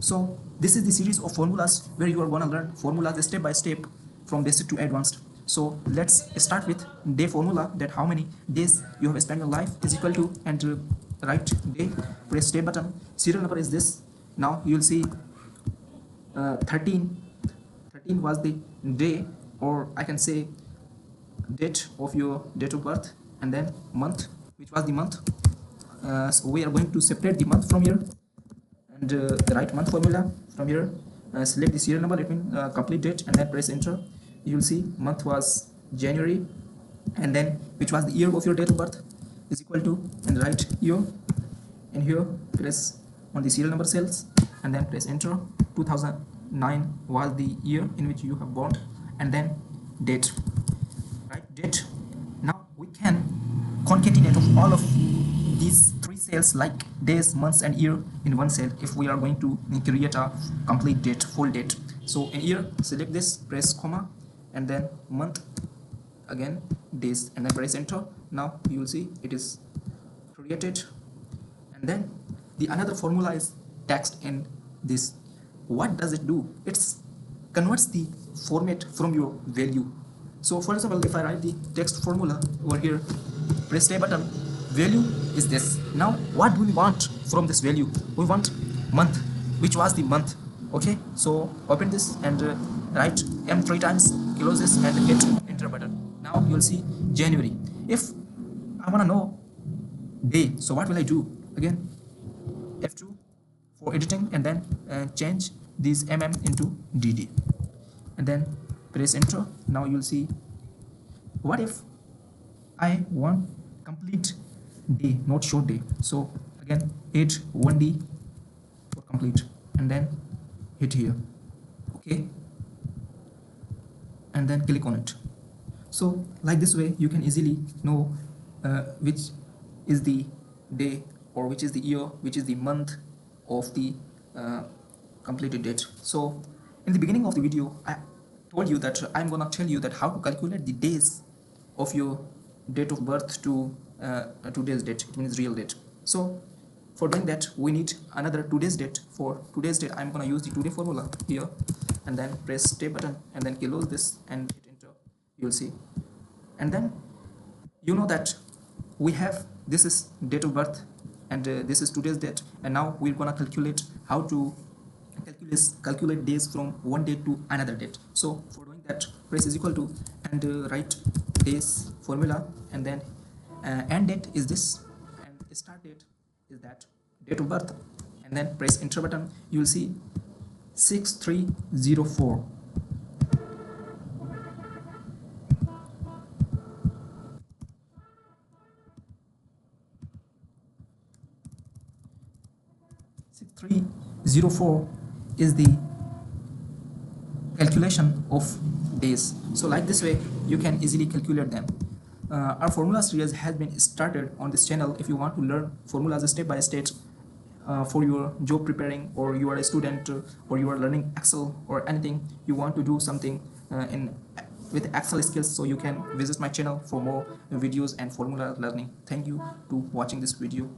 So this is the series of formulas where you are going to learn formulas step by step from basic to advanced. So let's start with day formula, that how many days you have spent your life is equal to, and write day, press day button. Serial number is this. Now you will see 13. 13 was the day, or I can say date of your date of birth, and then month, which was the month. So we are going to separate the month from here, and write month formula from here. Select the serial number, let me complete date, and then press enter. You will see month was January, and then which was the year of your date of birth is equal to, and write year, and here press on the serial number cells and then press enter. 2009 was the year in which you have born, and then date, right? Date. Now we can concatenate of all of these three cells like days, months, and year in one cell if we are going to create a complete date, full date. So in year, select this, press comma, and then month, again days, and then press enter. Now you will see it is created. And then the another formula is text in this. What does it do? It's converts the format from your value. So for example, if I write the text formula over here, press tab button, value is this. Now what do we want from this value? We want month, which was the month. Okay, so open this and write m 3 times, close this and hit enter button. Now you will see January. If I want to know day, so what will I do? Again F2 for editing, and then change these into DD, and then press enter. Now you will see, what if I want complete day, not short day? So again hit 1D for complete, and then hit here, okay, and then click on it. So like this way you can easily know which is the day, or which is the year, which is the month of the completed date. So in the beginning of the video I told you that I'm gonna tell you that how to calculate the days of your date of birth to today's date, it means real date. So for doing that we need another today's date. For today's date I'm gonna use the today formula here, and then press tab button and then close this and hit enter. You'll see, and then you know that we have, this is date of birth, and this is today's date, and now we're gonna calculate how to calculate days from one date to another date. So for doing that, press is equal to, and write days formula, and then end date is this, and start date is that date of birth, and then press enter button. You will see 6304. Three 04 is the calculation of days. So like this way you can easily calculate them. Our formula series has been started on this channel. If you want to learn formulas step by step for your job preparing, or you are a student, or you are learning Excel, or anything you want to do something in with Excel skills, so you can visit my channel for more videos and formula learning. Thank you to watching this video.